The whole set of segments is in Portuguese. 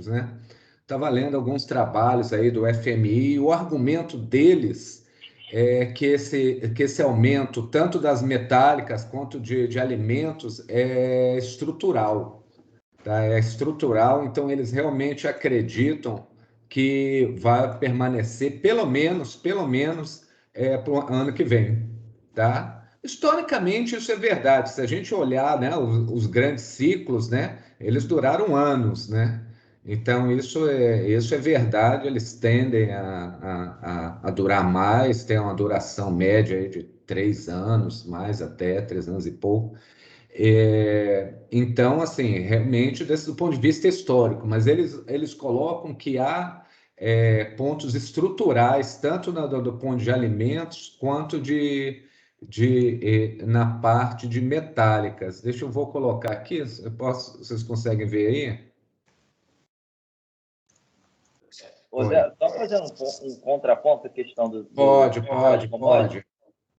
né? Estava lendo alguns trabalhos aí do FMI e o argumento deles é que esse aumento, tanto das metálicas quanto de alimentos, é estrutural, tá? É estrutural, então eles realmente acreditam que vai permanecer pelo menos para o ano que vem, tá? Historicamente isso é verdade. Se a gente olhar, né, os grandes ciclos, né, eles duraram anos, né? Então isso é verdade. Eles tendem a durar mais, tem uma duração média aí de 3 anos, mais até 3 anos e pouco. Então, assim, realmente, do ponto de vista histórico, mas eles colocam que há pontos estruturais, tanto do ponto de alimentos, quanto na parte de metálicas. Vou colocar aqui, vocês conseguem ver aí? Ô, Oi. Zé, só fazendo um contraponto à questão Pode, das pode, commodities,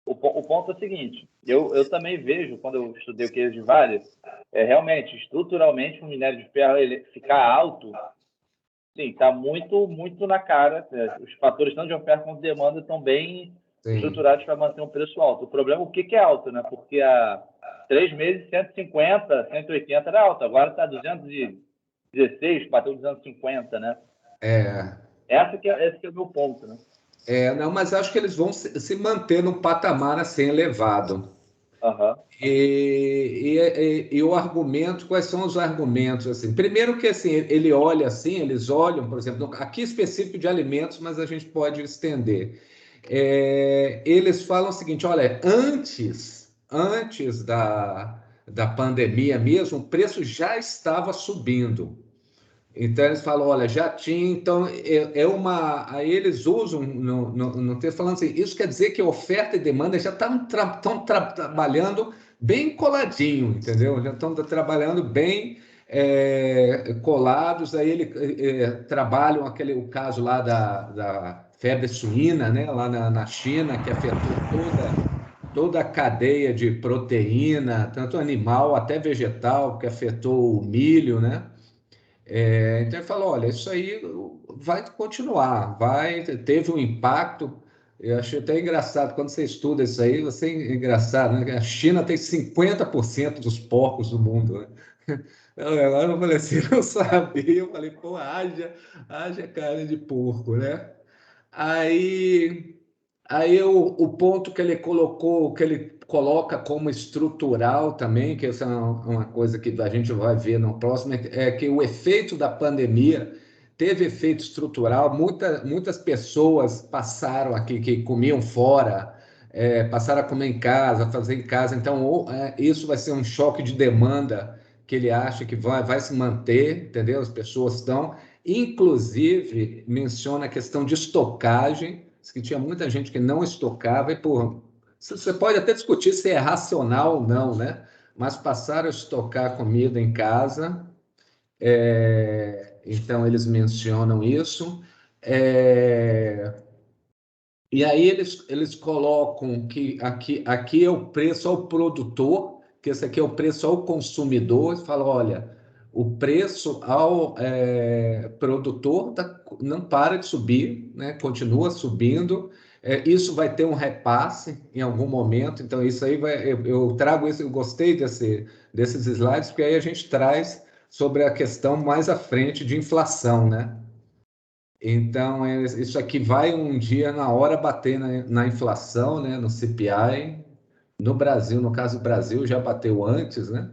pode. o ponto é o seguinte, eu também vejo, quando eu estudei o queijo de Vale, realmente, estruturalmente, o minério de ferro ele ficar alto, sim, está muito, muito na cara. Os fatores tanto de oferta quanto de demanda estão bem Sim. estruturados para manter um preço alto. O problema é o que é alto, né? Porque há 3 meses, 150, 180 era alto, agora está 216, bateu 250, né? É, Esse que é o meu ponto, né? não, mas acho que eles vão se manter num patamar assim elevado. Aham. E o argumento, quais são os argumentos assim? Primeiro que assim, eles olham, por exemplo, aqui específico de alimentos, mas a gente pode estender. Eles falam o seguinte: olha, antes da pandemia mesmo, o preço já estava subindo. Então eles falam, olha, já tinha, então aí eles usam no texto falando assim, isso quer dizer que oferta e demanda já estão trabalhando bem coladinho, entendeu? Já estão trabalhando bem colados, aí trabalham o caso lá da febre suína, né, lá na China, que afetou toda a cadeia de proteína, tanto animal até vegetal, que afetou o milho, né? Então ele falou, olha, isso aí vai continuar, teve um impacto. Eu achei até engraçado, quando você estuda isso aí, você é engraçado, né? A China tem 50% dos porcos do mundo, né? Eu falei assim, não sabia, eu falei, pô, haja carne de porco, né? Aí, aí o ponto que ele colocou, que ele coloca como estrutural também, que essa é uma coisa que a gente vai ver no próximo, é que o efeito da pandemia teve efeito estrutural. Muitas pessoas passaram aqui que comiam fora, passaram a comer em casa, fazer em casa. Então, isso vai ser um choque de demanda que ele acha que vai se manter, entendeu? As pessoas estão. Inclusive, menciona a questão de estocagem, diz que tinha muita gente que não estocava, e, pô, você pode até discutir se é racional ou não, né? Mas passaram a estocar comida em casa, então eles mencionam isso. É, e aí eles colocam que aqui é o preço ao produtor, que esse aqui é o preço ao consumidor, e falam, olha, o preço ao produtor não para de subir, né? Continua subindo. Isso vai ter um repasse em algum momento, então isso aí eu trago isso, eu gostei desses slides, porque aí a gente traz sobre a questão mais à frente de inflação, né? Então, isso aqui vai um dia, na hora, bater na inflação, né, no CPI. No Brasil, no caso do Brasil, já bateu antes, né?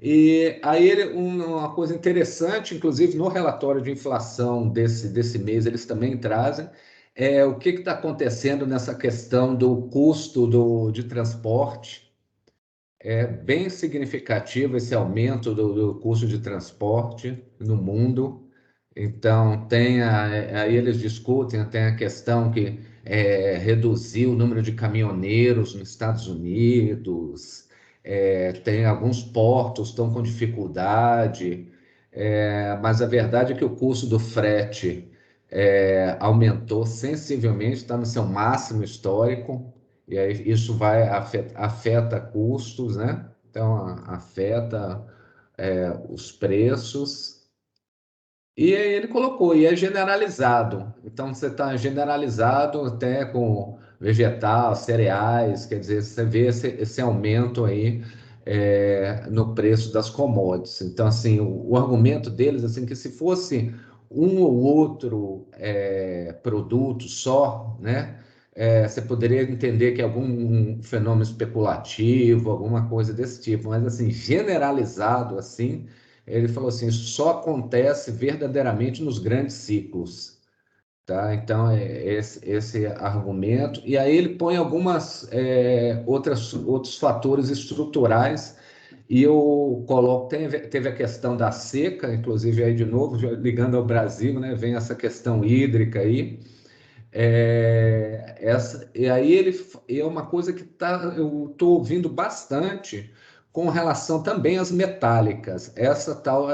E aí, uma coisa interessante, inclusive no relatório de inflação desse mês, eles também trazem, o que está acontecendo nessa questão do custo de transporte. É bem significativo esse aumento do custo de transporte no mundo. Então, aí eles discutem, tem a questão que reduzir o número de caminhoneiros nos Estados Unidos, tem alguns portos que estão com dificuldade, mas a verdade é que o custo do frete aumentou sensivelmente, está no seu máximo histórico, e aí isso afeta custos, né? Então, afeta os preços. E aí ele colocou, e é generalizado. Então você está generalizado até com vegetal, cereais, quer dizer, você vê esse aumento aí no preço das commodities. Então, assim, o argumento deles, assim, que se fosse um ou outro produto só, né, você poderia entender que é algum fenômeno especulativo, alguma coisa desse tipo, mas assim, generalizado assim. Ele falou assim: isso só acontece verdadeiramente nos grandes ciclos, tá? Então, esse argumento. E aí ele põe algumas outros fatores estruturais, e eu coloco, teve a questão da seca, inclusive aí de novo, ligando ao Brasil, né? Vem essa questão hídrica aí. E aí é uma coisa que eu estou ouvindo bastante com relação também às metálicas. Essa tal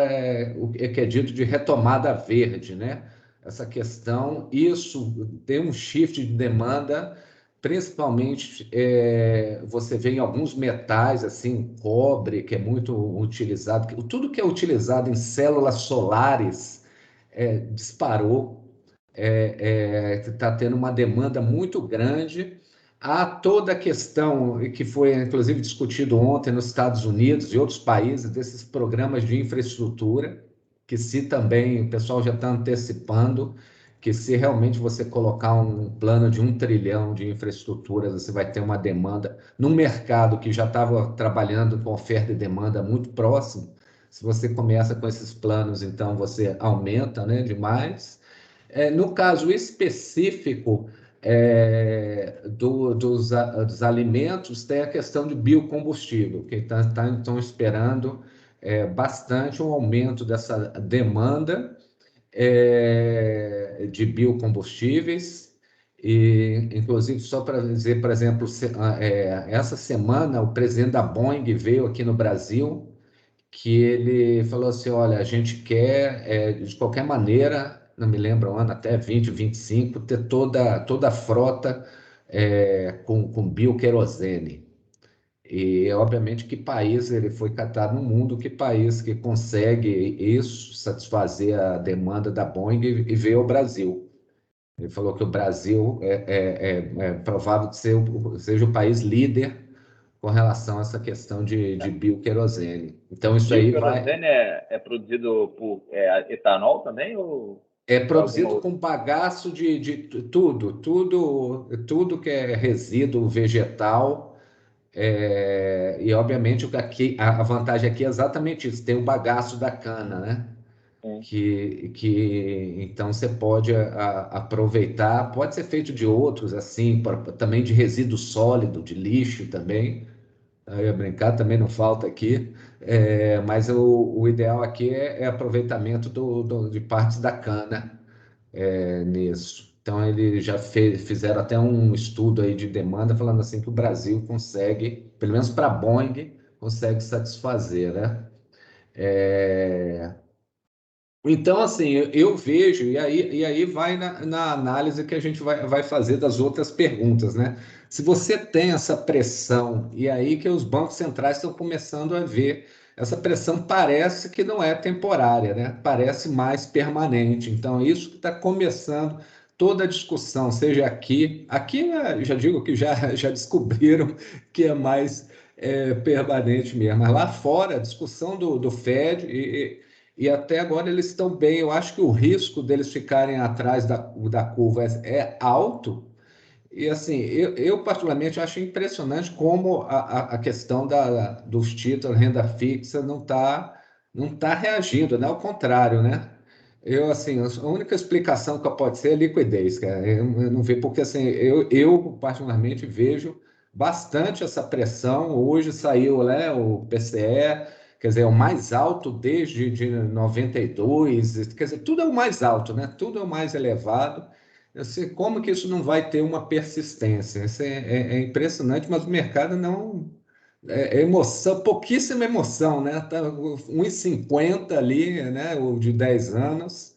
o que é dito de retomada verde, né? Essa questão, isso tem um shift de demanda, principalmente você vê em alguns metais, assim, cobre, que é muito utilizado, tudo que é utilizado em células solares disparou, está tendo uma demanda muito grande. Há toda a questão, que foi inclusive discutido ontem nos Estados Unidos e outros países, desses programas de infraestrutura, que se também o pessoal já está antecipando, que se realmente você colocar um plano de 1 trilhão de infraestruturas, você vai ter uma demanda num mercado que já estava trabalhando com oferta e demanda muito próximo. Se você começa com esses planos, então você aumenta, né, demais. No caso específico dos alimentos, tem a questão de biocombustível, que estão esperando bastante um aumento dessa demanda de biocombustíveis. E, inclusive, só para dizer, por exemplo, essa semana o presidente da Boeing veio aqui no Brasil, que ele falou assim: olha, a gente quer, de qualquer maneira, não me lembro o ano, até 2025, ter toda a frota com bioquerosene. E, obviamente, que país ele foi catado no mundo, que país que consegue isso, satisfazer a demanda da Boeing e veio ao Brasil. Ele falou que o Brasil é provável que seja o país líder com relação a essa questão de bioquerosene. Então, isso aí vai. Bioquerosene é produzido por etanol também ou É alguma produzido outra? com bagaço de tudo que é resíduo vegetal. E obviamente a vantagem aqui é exatamente isso: tem o bagaço da cana, né? Sim. Que então você pode aproveitar, pode ser feito de outros, assim, também de resíduo sólido, de lixo também. Eu ia brincar, também não falta aqui. Mas o ideal aqui é aproveitamento de partes da cana nisso. Então, eles já fizeram até um estudo aí de demanda, falando assim que o Brasil consegue, pelo menos para a Boeing, consegue satisfazer, né? É, Então, assim, eu vejo, e aí vai na análise que a gente vai fazer das outras perguntas, né? Se você tem essa pressão, e aí que os bancos centrais estão começando a ver, essa pressão parece que não é temporária, né? Parece mais permanente. Então, isso que está começando toda a discussão, seja aqui já digo que já descobriram que é mais permanente mesmo, mas lá fora, a discussão do Fed. E até agora eles estão bem. Eu acho que o risco deles ficarem atrás da curva é alto. E assim, eu particularmente acho impressionante como a questão dos títulos, renda fixa, não tá reagindo, né? Ao contrário, né? Eu, assim, a única explicação que pode ser é liquidez, cara. Eu não vejo, porque assim, eu particularmente vejo bastante essa pressão. Hoje saiu, né, o PCE, quer dizer, é o mais alto desde de 92, quer dizer, tudo é o mais alto, né? Tudo é o mais elevado. Eu sei como que isso não vai ter uma persistência. Isso é impressionante, mas o mercado não. Emoção, pouquíssima emoção, né? Tá 1,50 ali, né? O de 10 anos,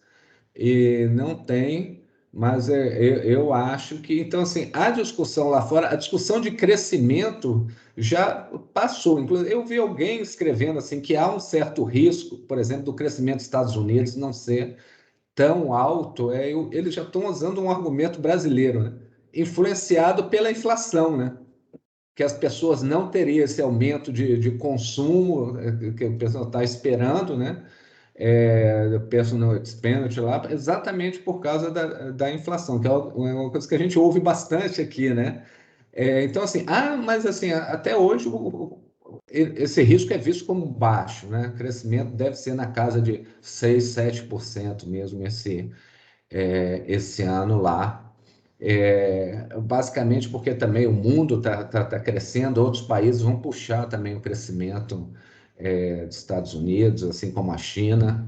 e não tem. Mas eu acho que, então, assim, a discussão lá fora, a discussão de crescimento já passou. Inclusive, eu vi alguém escrevendo assim que há um certo risco, por exemplo, do crescimento dos Estados Unidos não ser tão alto. Eles já estão usando um argumento brasileiro, né? Influenciado pela inflação, né? Que as pessoas não teriam esse aumento de consumo que o pessoal está esperando, né? Personal expenditure lá, exatamente por causa da inflação, que é uma coisa que a gente ouve bastante aqui, né? Então, assim, mas assim, até hoje esse risco é visto como baixo, né? O crescimento deve ser na casa de 6, 7% mesmo esse ano lá. Basicamente porque também o mundo está crescendo, outros países vão puxar também o crescimento dos Estados Unidos, assim como a China.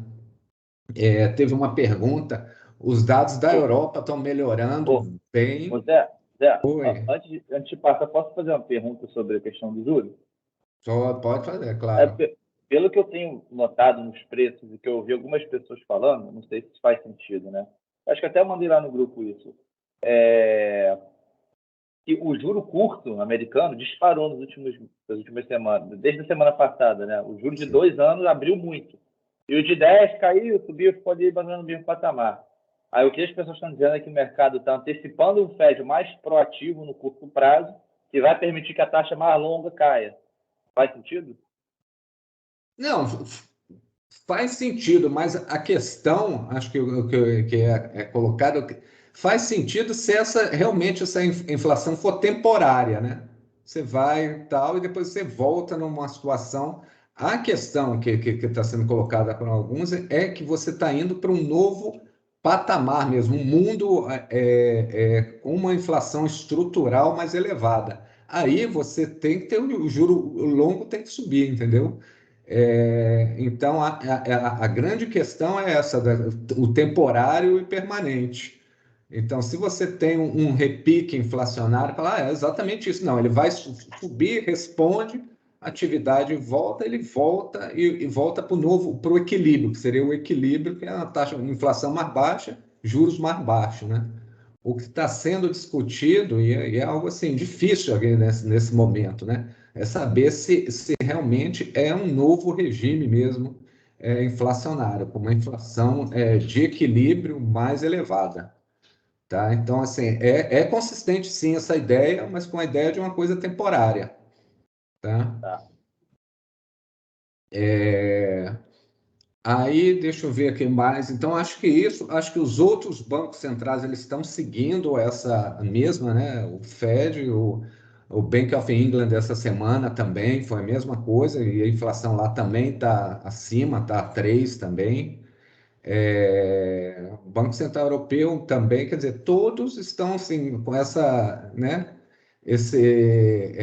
Teve uma pergunta: os dados da Ô, Europa estão ô, melhorando ô, bem? Zé, Oi, antes de passar, posso fazer uma pergunta sobre a questão do juros? só pode fazer, É, claro. pelo que eu tenho notado nos preços e que eu ouvi algumas pessoas falando, não sei se faz sentido, né? Acho que até eu mandei lá no grupo isso. É, que o juro curto americano disparou nas últimas semanas, desde a semana passada, né? O juro de Sim. 2 anos abriu muito. E o de 10 caiu, subiu, ficou ali mais ou menos no mesmo patamar. Aí o que as pessoas estão dizendo é que o mercado está antecipando um Fed mais proativo no curto prazo, que vai permitir que a taxa mais longa caia. Faz sentido? Não, faz sentido, mas a questão, acho que que é colocado, faz sentido se realmente essa inflação for temporária, né? Você vai e tal, e depois você volta numa situação. A questão que está sendo colocada por alguns que você está indo para um novo patamar mesmo, um mundo com uma inflação estrutural mais elevada. Aí você tem que ter o juro longo tem que subir, entendeu? Então, a grande questão é essa, o temporário e permanente. Então, se você tem um repique inflacionário, fala, é exatamente isso. Não, ele vai subir, responde, a atividade volta, ele volta e volta para o novo, para o equilíbrio, que seria o equilíbrio, que é a taxa de inflação mais baixa, juros mais baixos, né? O que está sendo discutido, e é algo assim difícil aqui nesse momento, né? É saber se realmente é um novo regime mesmo inflacionário, com uma inflação de equilíbrio mais elevada. Tá? Então, assim, é consistente sim essa ideia, mas com a ideia de uma coisa temporária. Tá? Tá. Aí, deixa eu ver aqui mais. Então, acho que os outros bancos centrais eles estão seguindo essa mesma, né? O Fed, o Bank of England essa semana também foi a mesma coisa, e a inflação lá também está acima, está a 3 também. O Banco Central Europeu também, quer dizer, todos estão assim, com né, esse,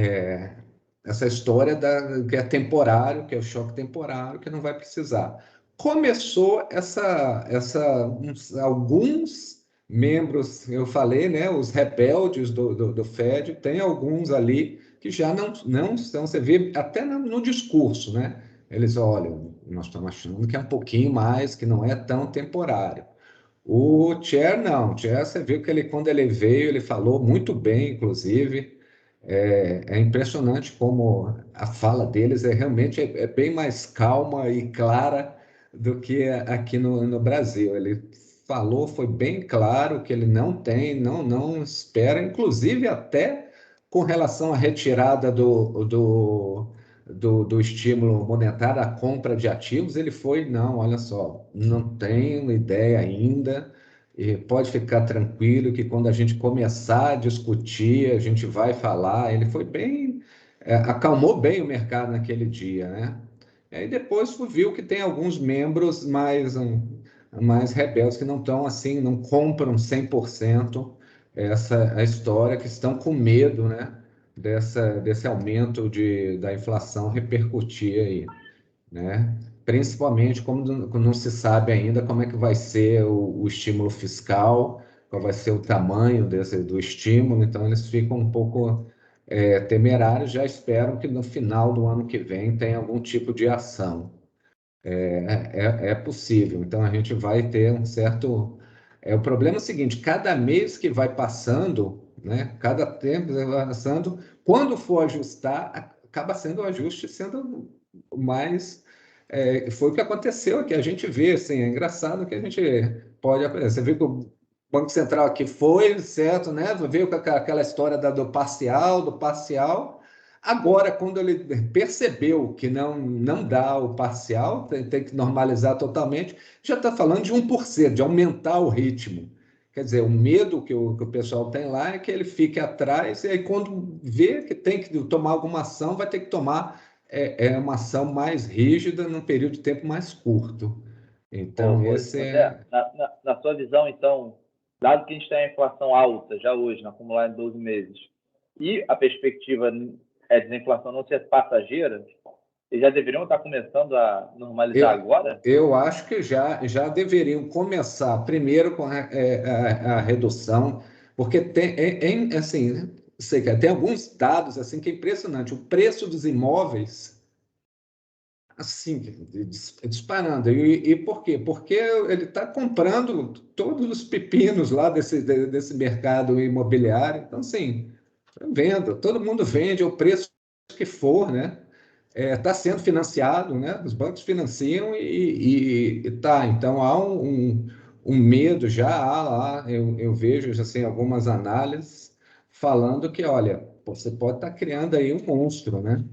essa história que é temporário, que é o choque temporário, que não vai precisar. Começou alguns membros, eu falei, né, os rebeldes do Fed, tem alguns ali que já não estão, você vê até no discurso, né? Eles olham, nós estamos achando que é um pouquinho mais, que não é tão temporário. O Chair, não. O Chair, você viu que quando ele veio, ele falou muito bem, inclusive. É impressionante como a fala deles realmente bem mais calma e clara do que aqui no Brasil. Ele falou, foi bem claro que ele não espera, inclusive até com relação à retirada do estímulo monetário, a compra de ativos, ele foi, não, olha só, não tenho ideia ainda, e pode ficar tranquilo que quando a gente começar a discutir, a gente vai falar. Ele foi bem, acalmou bem o mercado naquele dia, né? Aí depois viu que tem alguns membros mais rebeldes que não estão assim, não compram 100% a história, que estão com medo, né? Desse aumento da inflação repercutir aí, né? Principalmente como não se sabe ainda como é que vai ser o estímulo fiscal, qual vai ser o tamanho do estímulo, então eles ficam um pouco temerários, já esperam que no final do ano que vem tenha algum tipo de ação. É possível, então a gente vai ter um certo O problema é o seguinte: cada mês que vai passando, né? Cada tempo que vai passando, quando for ajustar, acaba sendo o ajuste sendo mais. Foi o que aconteceu aqui. A gente vê, assim, é engraçado que a gente pode. Você vê que o Banco Central aqui foi, certo, né? Veio com aquela história do parcial, do parcial. Agora, quando ele percebeu que não dá o parcial, tem que normalizar totalmente, já está falando de 1%, de aumentar o ritmo. Quer dizer, o medo que o pessoal tem lá é que ele fique atrás, e aí quando vê que tem que tomar alguma ação, vai ter que tomar uma ação mais rígida num período de tempo mais curto. Então, esse José, é. na sua visão, então, dado que a gente tem a inflação alta já hoje, acumulada em 12 meses, e a perspectiva é de desinflação não ser passageira, eles já deveriam estar começando a normalizar Eu, agora? eu acho que já deveriam começar primeiro com a redução, porque assim, sei que tem alguns dados assim que é impressionante. O preço dos imóveis assim disparando. E por quê? Porque ele está comprando todos os pepinos lá desse mercado imobiliário. Então, assim, vendo, todo mundo vende o preço que for, né? Está sendo financiado, né? Os bancos financiam e tá. Então há um medo já há lá. Eu vejo assim algumas análises falando que, olha, você pode estar criando aí um monstro, né?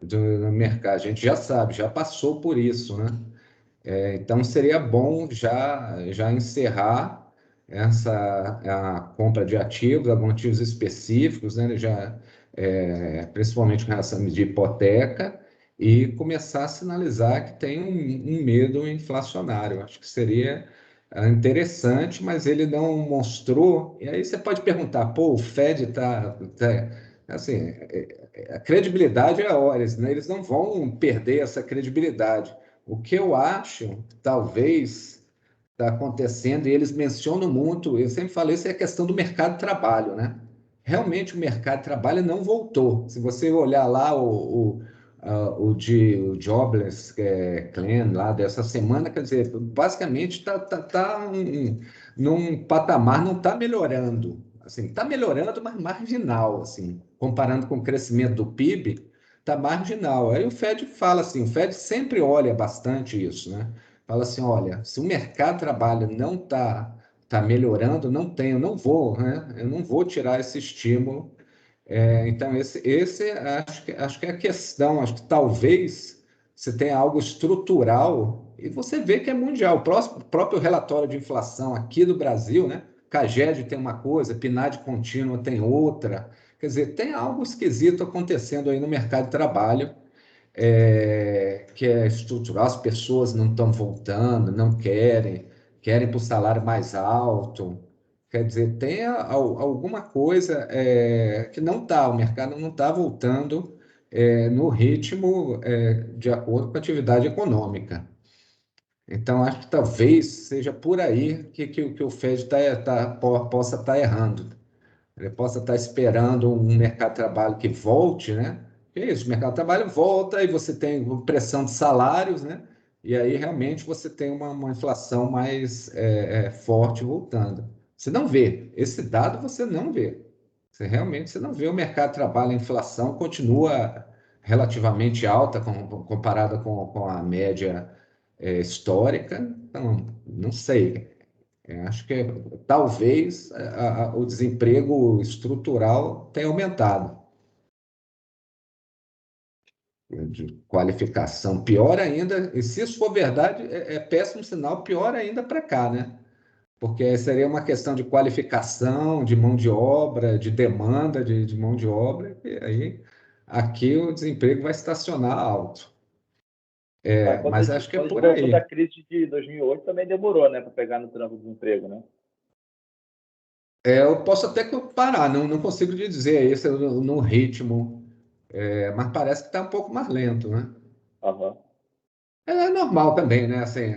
Do mercado. A gente já sabe, já passou por isso, né? Então seria bom já encerrar a compra de ativos, alguns ativos específicos, né? Já, principalmente com relação de hipoteca, e começar a sinalizar que tem um medo inflacionário. Acho que seria interessante, mas ele não mostrou. E aí você pode perguntar, pô, o Fed assim, a credibilidade é a hora, né? Eles não vão perder essa credibilidade. O que eu acho, talvez, está acontecendo, e eles mencionam muito, eu sempre falei, isso é a questão do mercado de trabalho, né? Realmente o mercado de trabalho não voltou. Se você olhar lá o Jobless Claim lá dessa semana, quer dizer, basicamente está num patamar, não está melhorando. Assim, está melhorando, mas marginal, assim, comparando com o crescimento do PIB, está marginal. Aí o Fed fala assim, o Fed sempre olha bastante isso, né? Fala assim, olha, se o mercado de trabalho não está melhorando, não tem, eu não vou, né? Eu não vou tirar esse estímulo. Então, esse acho que é a questão. Acho que talvez você tenha algo estrutural e você vê que é mundial. O próprio relatório de inflação aqui do Brasil, né? CAGED tem uma coisa, PNAD contínua tem outra. Quer dizer, tem algo esquisito acontecendo aí no mercado de trabalho, que é estrutural. As pessoas não estão voltando, não querem para o salário mais alto. Quer dizer, tem alguma coisa que não está, o mercado não está voltando no ritmo de acordo com a atividade econômica. Então, acho que talvez seja por aí que o Fed possa estar errando. Ele possa estar esperando um mercado de trabalho que volte, né? Que é isso, o mercado de trabalho volta e você tem pressão de salários, né? E aí realmente você tem uma inflação mais forte voltando. Você não vê, esse dado você não vê. Você não vê o mercado de trabalho, a inflação continua relativamente alta comparada com a média histórica. Então, não sei. Acho que talvez o desemprego estrutural tenha aumentado, de qualificação. Pior ainda, e se isso for verdade, é péssimo sinal, pior ainda para cá, né? Porque seria uma questão de qualificação, de mão de obra, de demanda de mão de obra, e aí aqui o desemprego vai estacionar alto. Mas acho que é Quando a gente por voltou da aí. crise de 2008, também demorou, né, para pegar no tranco do desemprego, né? Eu posso até comparar, não consigo te dizer esse no ritmo, mas parece que está um pouco mais lento, né? Aham. É normal também, né? Assim,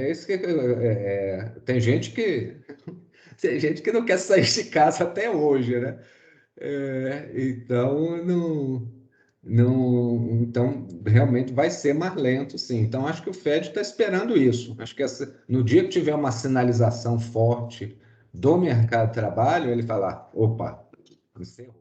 isso que tem gente que não quer sair de casa até hoje, né? Então Não, então, realmente vai ser mais lento, sim. Então, acho que o Fed está esperando isso. Acho que no dia que tiver uma sinalização forte do mercado de trabalho, ele falar, opa, encerrou.